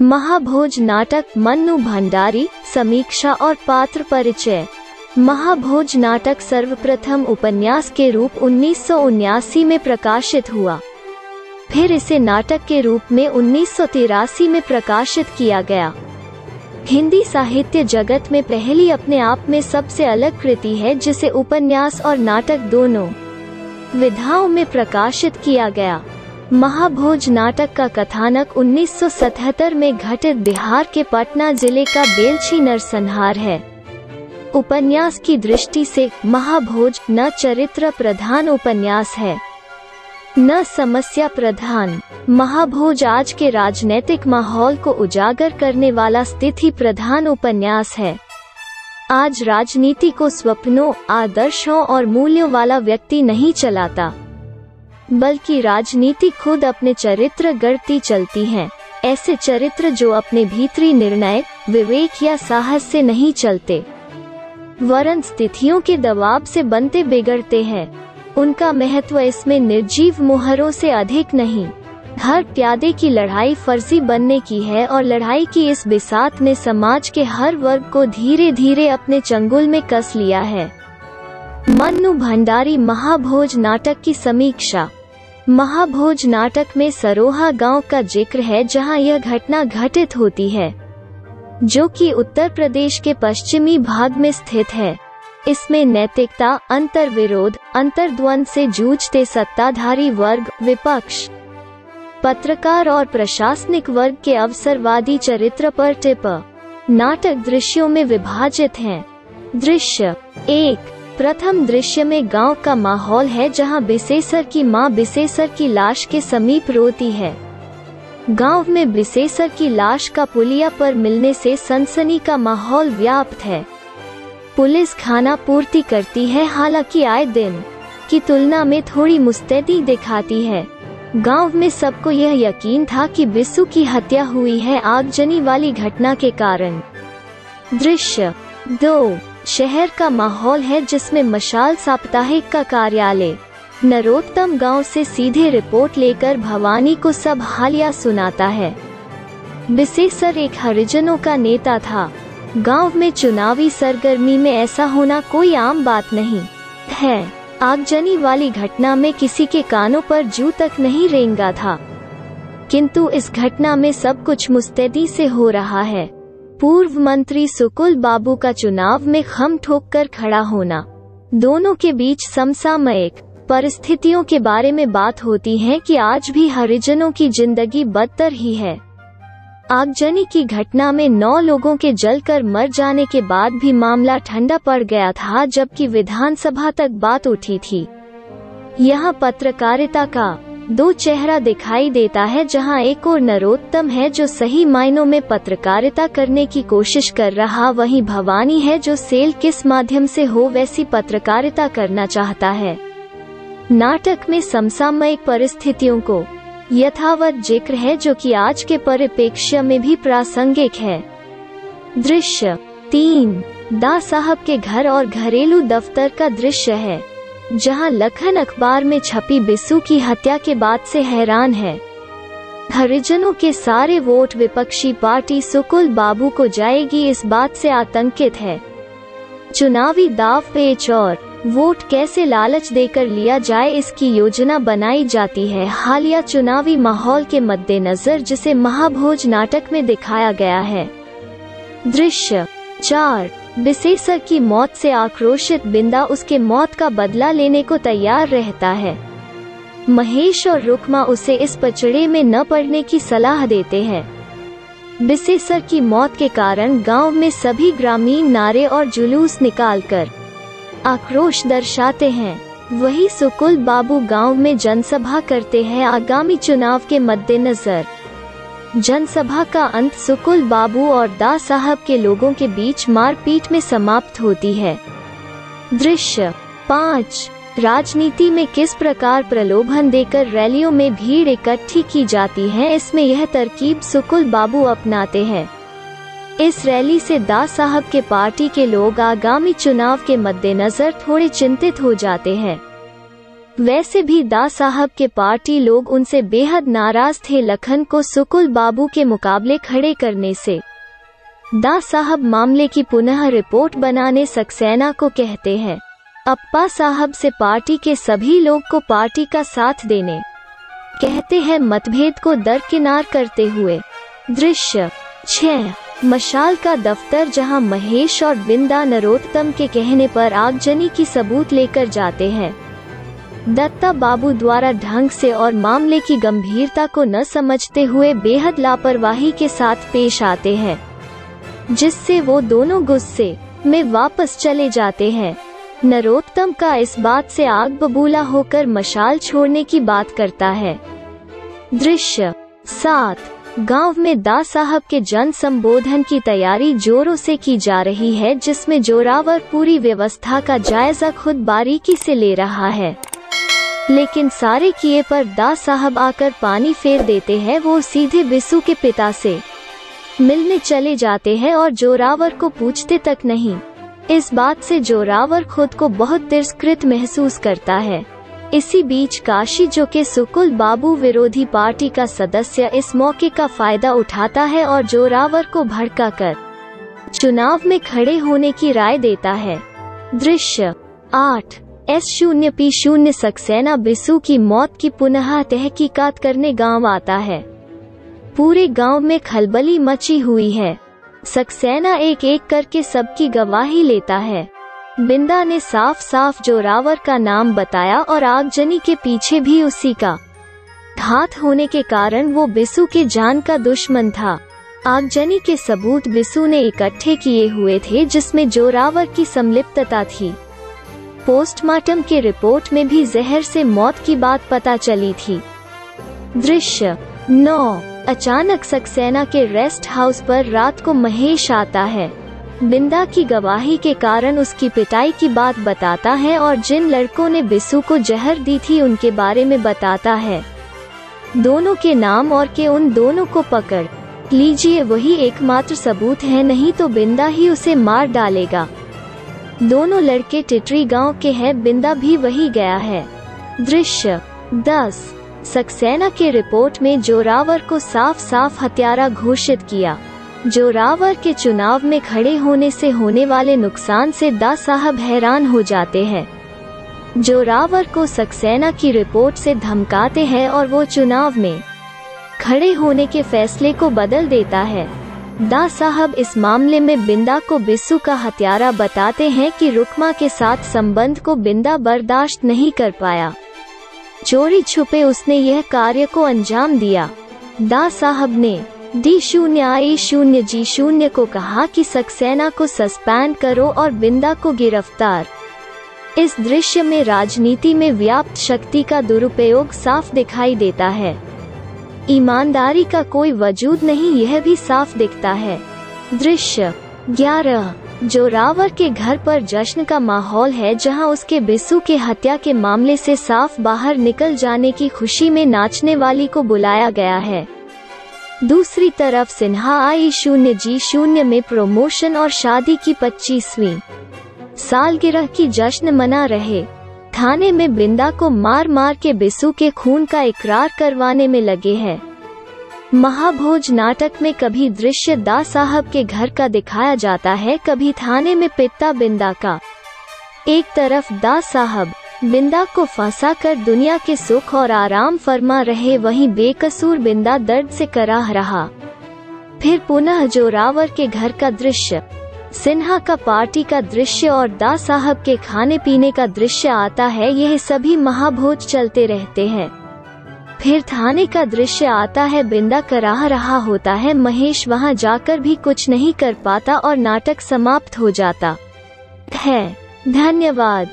महाभोज नाटक मन्नू भंडारी, समीक्षा और पात्र परिचय। महाभोज नाटक सर्वप्रथम उपन्यास के रूप 1979 में प्रकाशित हुआ। फिर इसे नाटक के रूप में 1983 में प्रकाशित किया गया। हिंदी साहित्य जगत में पहली अपने आप में सबसे अलग कृति है जिसे उपन्यास और नाटक दोनों विधाओं में प्रकाशित किया गया। महाभोज नाटक का कथानक 1977 में घटित बिहार के पटना जिले का बेलछी नरसंहार है। उपन्यास की दृष्टि से महाभोज न चरित्र प्रधान उपन्यास है न समस्या प्रधान। महाभोज आज के राजनीतिक माहौल को उजागर करने वाला स्थिति प्रधान उपन्यास है। आज राजनीति को स्वप्नों, आदर्शों और मूल्यों वाला व्यक्ति नहीं चलाता, बल्कि राजनीति खुद अपने चरित्र गढ़ती चलती है। ऐसे चरित्र जो अपने भीतरी निर्णय, विवेक या साहस से नहीं चलते, वरन स्थितियों के दबाव से बनते बिगड़ते हैं। उनका महत्व इसमें निर्जीव मोहरों से अधिक नहीं। हर प्यादे की लड़ाई फर्जी बनने की है और लड़ाई की इस बिसात ने समाज के हर वर्ग को धीरे धीरे अपने चंगुल में कस लिया है। मन्नू भंडारी महाभोज नाटक की समीक्षा। महाभोज नाटक में सरोहा गांव का जिक्र है जहां यह घटना घटित होती है, जो कि उत्तर प्रदेश के पश्चिमी भाग में स्थित है। इसमें नैतिकता, अंतर्विरोध, अंतर्द्वंद से जूझते सत्ताधारी वर्ग, विपक्ष, पत्रकार और प्रशासनिक वर्ग के अवसरवादी चरित्र पर टिप। नाटक दृश्यों में विभाजित हैं। दृश्य 1। प्रथम दृश्य में गांव का माहौल है जहां बिसेसर की मां बिसेसर की लाश के समीप रोती है। गांव में बिसेसर की लाश का पुलिया पर मिलने से सनसनी का माहौल व्याप्त है। पुलिस खाना पूर्ति करती है, हालांकि आए दिन की तुलना में थोड़ी मुस्तैदी दिखाती है। गांव में सबको यह यकीन था कि बिस्सू की हत्या हुई है आगजनी वाली घटना के कारण। दृश्य 2। शहर का माहौल है जिसमें मशाल साप्ताहिक का कार्यालय नरोत्तम गांव से सीधे रिपोर्ट लेकर भवानी को सब हालिया सुनाता है। बिसेसर एक हरिजनों का नेता था। गांव में चुनावी सरगर्मी में ऐसा होना कोई आम बात नहीं है। आगजनी वाली घटना में किसी के कानों पर जू तक नहीं रेंगा था, किंतु इस घटना में सब कुछ मुस्तैदी से हो रहा है। पूर्व मंत्री सुकुल बाबू का चुनाव में खम ठोक कर खड़ा होना, दोनों के बीच समसामयिक परिस्थितियों के बारे में बात होती है कि आज भी हरिजनों की जिंदगी बदतर ही है। आगजनी की घटना में 9 लोगों के जलकर मर जाने के बाद भी मामला ठंडा पड़ गया था, जबकि विधानसभा तक बात उठी थी। यहाँ पत्रकारिता का 2 चेहरा दिखाई देता है, जहां एक और नरोत्तम है जो सही मायनों में पत्रकारिता करने की कोशिश कर रहा, वहीं भवानी है जो सेल किस माध्यम से हो वैसी पत्रकारिता करना चाहता है। नाटक में समसामयिक परिस्थितियों को यथावत जिक्र है जो कि आज के परिप्रेक्ष्य में भी प्रासंगिक है। दृश्य 3। दा साहब के घर और घरेलू दफ्तर का दृश्य है, जहां लखन अखबार में छपी बिस्सू की हत्या के बाद से हैरान है। हरिजनों के सारे वोट विपक्षी पार्टी सुकुल बाबू को जाएगी, इस बात से आतंकित है। चुनावी दाव पेच और वोट कैसे लालच देकर लिया जाए, इसकी योजना बनाई जाती है। हालिया चुनावी माहौल के मद्देनजर जिसे महाभोज नाटक में दिखाया गया है। दृश्य 4। बिसेसर की मौत से आक्रोशित बिंदा उसके मौत का बदला लेने को तैयार रहता है। महेश और रुक्मा उसे इस पचड़े में न पड़ने की सलाह देते हैं। बिसेसर की मौत के कारण गांव में सभी ग्रामीण नारे और जुलूस निकालकर आक्रोश दर्शाते हैं। वही सुकुल बाबू गांव में जनसभा करते हैं। आगामी चुनाव के मद्देनजर जनसभा का अंत सुकुल बाबू और दा साहब के लोगों के बीच मारपीट में समाप्त होती है। दृश्य 5। राजनीति में किस प्रकार प्रलोभन देकर रैलियों में भीड़ इकट्ठी की जाती है, इसमें यह तरकीब सुकुल बाबू अपनाते हैं। इस रैली से दा साहब के पार्टी के लोग आगामी चुनाव के मद्देनजर थोड़े चिंतित हो जाते हैं। वैसे भी दा साहब के पार्टी लोग उनसे बेहद नाराज थे लखन को सुकुल बाबू के मुकाबले खड़े करने से। दा साहब मामले की पुनः रिपोर्ट बनाने सक्सेना को कहते हैं। अप्पा साहब से पार्टी के सभी लोग को पार्टी का साथ देने कहते हैं मतभेद को दरकिनार करते हुए। दृश्य 6 मशाल का दफ्तर, जहां महेश और बिंदा नरोत्तम के कहने पर आगजनी की सबूत लेकर जाते हैं। दत्ता बाबू द्वारा ढंग से और मामले की गंभीरता को न समझते हुए बेहद लापरवाही के साथ पेश आते हैं, जिससे वो दोनों गुस्से में वापस चले जाते हैं। नरोत्तम का इस बात से आग बबूला होकर मशाल छोड़ने की बात करता है। दृश्य 7 गांव में दा साहब के जन संबोधन की तैयारी जोरों से की जा रही है, जिसमें जोरावर पूरी व्यवस्था का जायजा खुद बारीकी से ले रहा है। लेकिन सारे किए पर दा साहब आकर पानी फेर देते हैं। वो सीधे बिसू के पिता से मिलने चले जाते हैं और जोरावर को पूछते तक नहीं। इस बात से जोरावर खुद को बहुत तिरस्कृत महसूस करता है। इसी बीच काशी, जो कि सुकुल बाबू विरोधी पार्टी का सदस्य, इस मौके का फायदा उठाता है और जोरावर को भड़काकर चुनाव में खड़े होने की राय देता है। दृश्य 8 S0P0 सक्सेना बिसू की मौत की पुनः तहकीकात करने गांव आता है। पूरे गांव में खलबली मची हुई है। सक्सेना एक एक करके सबकी गवाही लेता है। बिंदा ने साफ साफ जोरावर का नाम बताया और आगजनी के पीछे भी उसी का हाथ होने के कारण वो बिसू के जान का दुश्मन था। आगजनी के सबूत बिसू ने इकट्ठे किए हुए थे, जिसमें जोरावर की संलिप्तता थी। पोस्टमार्टम के रिपोर्ट में भी जहर से मौत की बात पता चली थी। दृश्य 9 अचानक सक्सेना के रेस्ट हाउस पर रात को महेश आता है। बिंदा की गवाही के कारण उसकी पिटाई की बात बताता है और जिन लड़कों ने बिसू को जहर दी थी उनके बारे में बताता है। दोनों के नाम और के उन दोनों को पकड़ लीजिए, वही एकमात्र सबूत है, नहीं तो बिंदा ही उसे मार डालेगा। दोनों लड़के टिटरी गांव के हैं, बिंदा भी वही गया है। दृश्य 10 सक्सेना के रिपोर्ट में जोरावर को साफ साफ हत्यारा घोषित किया। जोरावर के चुनाव में खड़े होने से होने वाले नुकसान से दा साहब हैरान हो जाते हैं। जोरावर को सक्सेना की रिपोर्ट से धमकाते हैं और वो चुनाव में खड़े होने के फैसले को बदल देता है। दा साहब इस मामले में बिंदा को बिसू का हत्यारा बताते हैं कि रुकमा के साथ संबंध को बिंदा बर्दाश्त नहीं कर पाया। चोरी छुपे उसने यह कार्य को अंजाम दिया। दा साहब ने D0I0G0 को कहा कि सक्सेना को सस्पेंड करो और बिंदा को गिरफ्तार। इस दृश्य में राजनीति में व्याप्त शक्ति का दुरुपयोग साफ दिखाई देता है। ईमानदारी का कोई वजूद नहीं, यह भी साफ दिखता है। दृश्य 11 जोरावर के घर पर जश्न का माहौल है, जहां उसके बिसू के हत्या के मामले से साफ बाहर निकल जाने की खुशी में नाचने वाली को बुलाया गया है। दूसरी तरफ सिन्हा I0G0 में प्रमोशन और शादी की 25वीं सालगिरह की जश्न मना रहे। थाने में बिंदा को मार मार के बिसू के खून का इकरार करवाने में लगे हैं। महाभोज नाटक में कभी दृश्य दा साहब के घर का दिखाया जाता है, कभी थाने में पिता बिंदा का। एक तरफ दा साहब बिंदा को फंसा कर दुनिया के सुख और आराम फरमा रहे, वहीं बेकसूर बिंदा दर्द से कराह रहा। फिर पुनः जोरावर के घर का दृश्य, सिन्हा का पार्टी का दृश्य और दा साहब के खाने पीने का दृश्य आता है। यह सभी महाभोज चलते रहते हैं। फिर थाने का दृश्य आता है, बिंदा कराह रहा होता है, महेश वहां जाकर भी कुछ नहीं कर पाता और नाटक समाप्त हो जाता है। धन्यवाद।